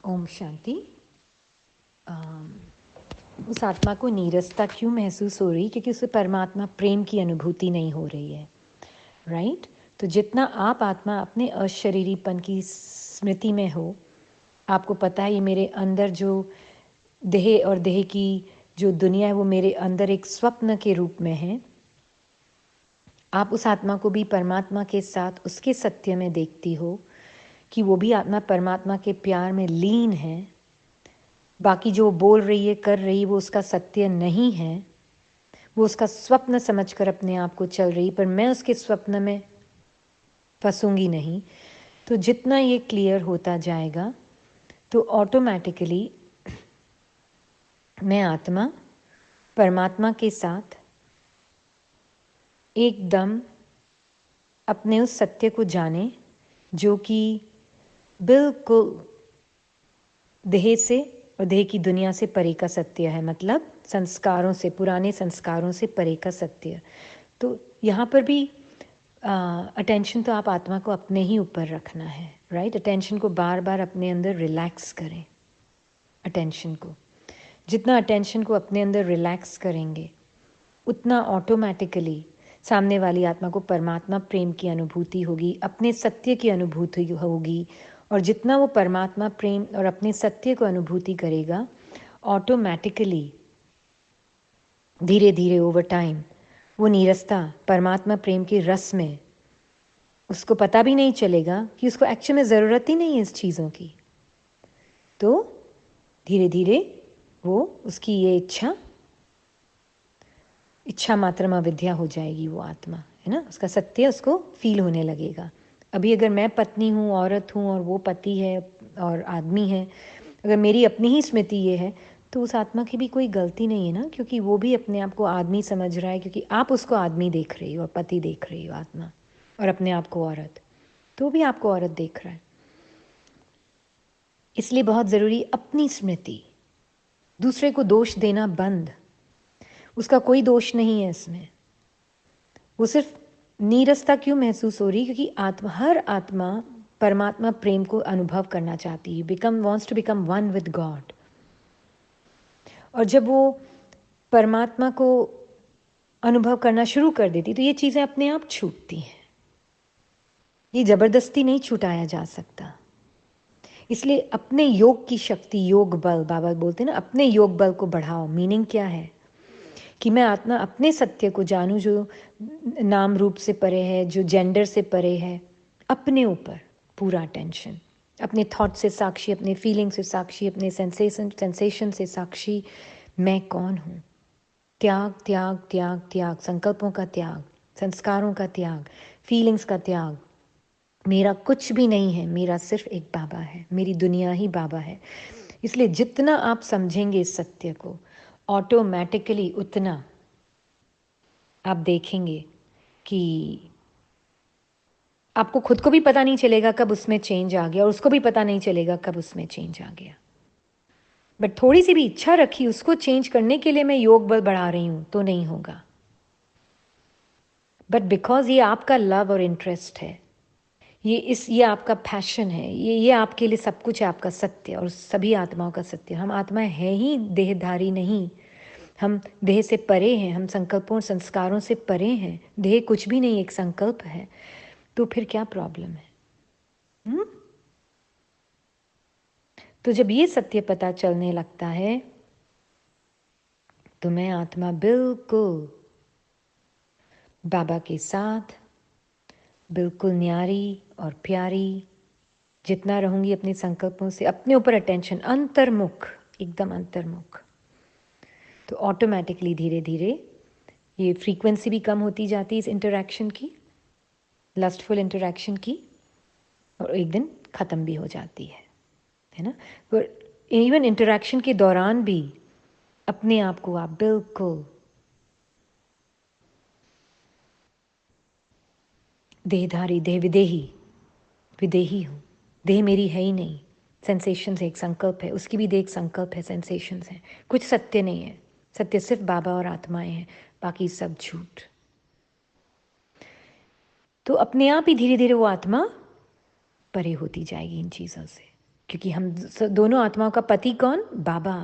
ओम शांति। अम, उस आत्मा को नीरसता क्यों महसूस हो रही? क्योंकि उसे परमात्मा प्रेम की अनुभूति नहीं हो रही है, राइट? तो जितना आप आत्मा अपने अशरीरीपन की स्मृति में हो, आपको पता है ये मेरे अंदर जो देह और देह की जो दुनिया है वो मेरे अंदर एक स्वप्न के रूप में है। आप उस आत्मा को भी परमात्मा के साथ उसके सत्य में देखती हो कि वो भी आत्मा परमात्मा के प्यार में लीन है। बाकी जो बोल रही है, कर रही है, वो उसका सत्य नहीं है। वो उसका स्वप्न समझकर अपने आप को चल रही, पर मैं उसके स्वप्न में फंसूंगी नहीं। तो जितना ये क्लियर होता जाएगा तो ऑटोमेटिकली मैं आत्मा परमात्मा के साथ एकदम अपने उस सत्य को जाने जो कि बिल्कुल देह से और देह की दुनिया से परे का सत्य है, मतलब संस्कारों से, पुराने संस्कारों से परे का सत्य। तो यहाँ पर भी अटेंशन तो आप आत्मा को अपने ही ऊपर रखना है, राइट? अटेंशन को बार बार अपने अंदर रिलैक्स करें। अटेंशन को जितना अटेंशन को अपने अंदर रिलैक्स करेंगे उतना ऑटोमेटिकली सामने वाली आत्मा को परमात्मा प्रेम की अनुभूति होगी, अपने सत्य की अनुभूति होगी। और जितना वो परमात्मा प्रेम और अपने सत्य को अनुभूति करेगा, ऑटोमेटिकली धीरे धीरे ओवर टाइम वो नीरसता परमात्मा प्रेम के रस में उसको पता भी नहीं चलेगा कि उसको एक्चुअल में ज़रूरत ही नहीं है इस चीज़ों की। तो धीरे धीरे वो उसकी ये इच्छा मात्र में अविद्या हो जाएगी, वो आत्मा है ना, उसका सत्य उसको फील होने लगेगा। अभी अगर मैं पत्नी हूँ, औरत हूँ, और वो पति है और आदमी है, अगर मेरी अपनी ही स्मृति ये है तो उस आत्मा की भी कोई गलती नहीं है ना, क्योंकि वो भी अपने आप को आदमी समझ रहा है, क्योंकि आप उसको आदमी देख रही हो और पति देख रही हो आत्मा, और अपने आप को औरत, तो भी आपको औरत देख रहा है। इसलिए बहुत ज़रूरी अपनी स्मृति, दूसरे को दोष देना बंद। उसका कोई दोष नहीं है इसमें। वो सिर्फ नीरसता क्यों महसूस हो रही? क्योंकि हर आत्मा परमात्मा प्रेम को अनुभव करना चाहती है, wants to become one with God. और जब वो परमात्मा को अनुभव करना शुरू कर देती तो ये चीज़ें अपने आप छूटती हैं। ये ज़बरदस्ती नहीं छुटाया जा सकता। इसलिए अपने योग की शक्ति, योग बल, बाबा बोलते हैं ना, अपने योग बल को बढ़ाओ। मीनिंग क्या है कि मैं आत्मा अपने सत्य को जानूं जो नाम रूप से परे है, जो जेंडर से परे है। अपने ऊपर पूरा अटेंशन, अपने थॉट से साक्षी, अपने फीलिंग से साक्षी, अपने सेंसेशन से साक्षी। मैं कौन हूँ? त्याग त्याग त्याग त्याग, संकल्पों का त्याग, संस्कारों का त्याग, फीलिंग्स का त्याग। मेरा कुछ भी नहीं है, मेरा सिर्फ एक बाबा है, मेरी दुनिया ही बाबा है। इसलिए जितना आप समझेंगे इस सत्य को, ऑटोमेटिकली उतना आप देखेंगे कि आपको खुद को भी पता नहीं चलेगा कब उसमें चेंज आ गया, और उसको भी पता नहीं चलेगा कब उसमें चेंज आ गया। बट थोड़ी सी भी इच्छा रखी उसको चेंज करने के लिए, मैं योग बल बढ़ा रही हूँ, तो नहीं होगा। बट बिकॉज ये आपका लव और इंटरेस्ट है, ये आपका पैशन है, ये आपके लिए सब कुछ है, आपका सत्य और सभी आत्माओं का सत्य। हम आत्माएं हैं ही देहधारी नहीं, हम देह से परे हैं, हम संकल्पों और संस्कारों से परे हैं। देह कुछ भी नहीं, एक संकल्प है। तो फिर क्या प्रॉब्लम है? तो जब ये सत्य पता चलने लगता है तो मैं आत्मा बिल्कुल बाबा के साथ बिल्कुल न्यारी और प्यारी, जितना रहूंगी अपने संकल्पों से, अपने ऊपर अटेंशन, अंतर्मुख, एकदम अंतर्मुख, तो ऑटोमेटिकली धीरे धीरे ये फ्रीक्वेंसी भी कम होती जाती है इस इंटरैक्शन की, लस्टफुल इंटरैक्शन की, और एक दिन ख़त्म भी हो जाती है ना। पर इवन इंटरैक्शन के दौरान भी अपने आप को आप बिल्कुल देहधारी, देह विदेही हूँ। देह मेरी है ही नहीं, सेंसेशंस एक संकल्प है, उसकी भी देह एक संकल्प है, सेंसेशंस है, कुछ सत्य नहीं है। सत्य सिर्फ बाबा और आत्माएं हैं, बाकी सब झूठ। तो अपने आप ही धीरे धीरे वो आत्मा परे होती जाएगी इन चीज़ों से। क्योंकि हम दोनों आत्माओं का पति कौन? बाबा।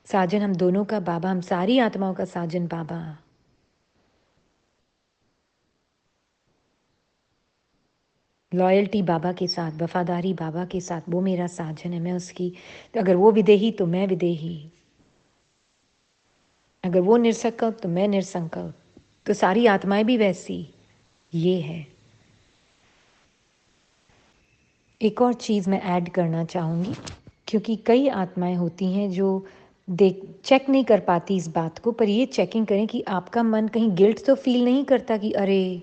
साजन हम दोनों का बाबा, हम सारी आत्माओं का साजन बाबा। लॉयल्टी बाबा के साथ, वफादारी बाबा के साथ, वो मेरा साजन है, मैं उसकी, तो अगर वो विदेही तो मैं विदेही, अगर वो निरसंकल्प तो मैं निरसंकल्प, तो सारी आत्माएं भी वैसी। ये है। एक और चीज़ मैं ऐड करना चाहूँगी, क्योंकि कई आत्माएं होती हैं जो देख चेक नहीं कर पाती इस बात को, पर ये चेकिंग करें कि आपका मन कहीं गिल्ट तो फील नहीं करता कि अरे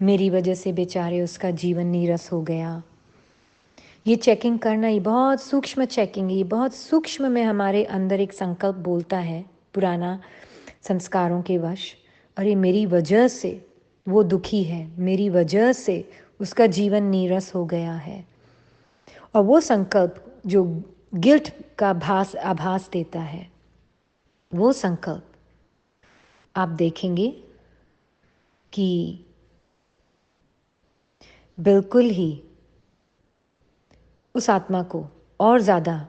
मेरी वजह से बेचारे उसका जीवन नीरस हो गया। ये चेकिंग करना, ये बहुत सूक्ष्म चेकिंग है, ये बहुत सूक्ष्म में हमारे अंदर एक संकल्प बोलता है पुराना संस्कारों के वश, अरे मेरी वजह से वो दुखी है, मेरी वजह से उसका जीवन नीरस हो गया है। और वो संकल्प जो गिल्ट का आभास देता है, वो संकल्प आप देखेंगे कि बिल्कुल ही उस आत्मा को और ज़्यादा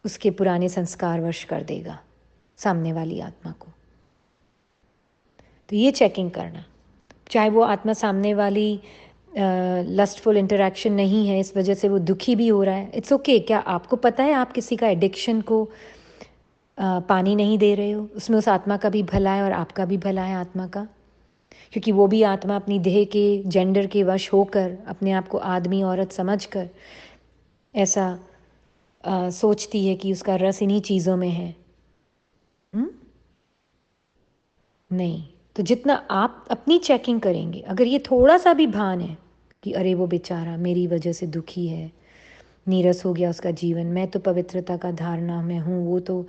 उसके पुराने संस्कार वश कर देगा, सामने वाली आत्मा को। तो ये चेकिंग करना, चाहे वो आत्मा सामने वाली लस्टफुल इंटरेक्शन नहीं है, इस वजह से वो दुखी भी हो रहा है, इट्स ओके। क्या आपको पता है आप किसी का एडिक्शन को पानी नहीं दे रहे हो? उसमें उस आत्मा का भी भला है और आपका भी भला है आत्मा का, क्योंकि वो भी आत्मा अपनी देह के जेंडर के वश होकर, अपने आप को आदमी औरत समझकर ऐसा सोचती है कि उसका रस इन्हीं चीज़ों में है। नहीं, तो जितना आप अपनी चेकिंग करेंगे, अगर ये थोड़ा सा भी भान है कि अरे वो बेचारा मेरी वजह से दुखी है, नीरस हो गया उसका जीवन, मैं तो पवित्रता का धारणा में हूँ, वो तो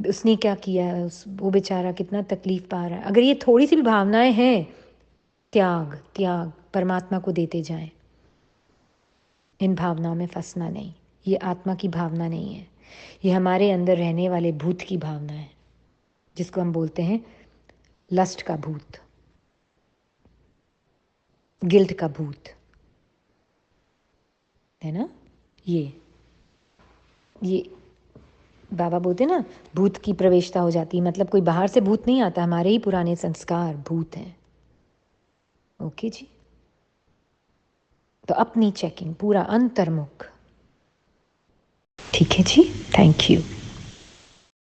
उसने क्या किया है, वो बेचारा कितना तकलीफ पा रहा है, अगर ये थोड़ी सी भी भावनाएं हैं, त्याग त्याग परमात्मा को देते जाएं। इन भावनाओं में फंसना नहीं, ये आत्मा की भावना नहीं है, ये हमारे अंदर रहने वाले भूत की भावना है, जिसको हम बोलते हैं लस्ट का भूत, गिल्ट का भूत, है ना। ये बाबा बोलते ना, भूत की प्रवेशता हो जाती है, मतलब कोई बाहर से भूत नहीं आता, हमारे ही पुराने संस्कार भूत हैं। ओके जी, तो अपनी चेकिंग पूरा अंतर्मुख। ठीक है जी, थैंक यू।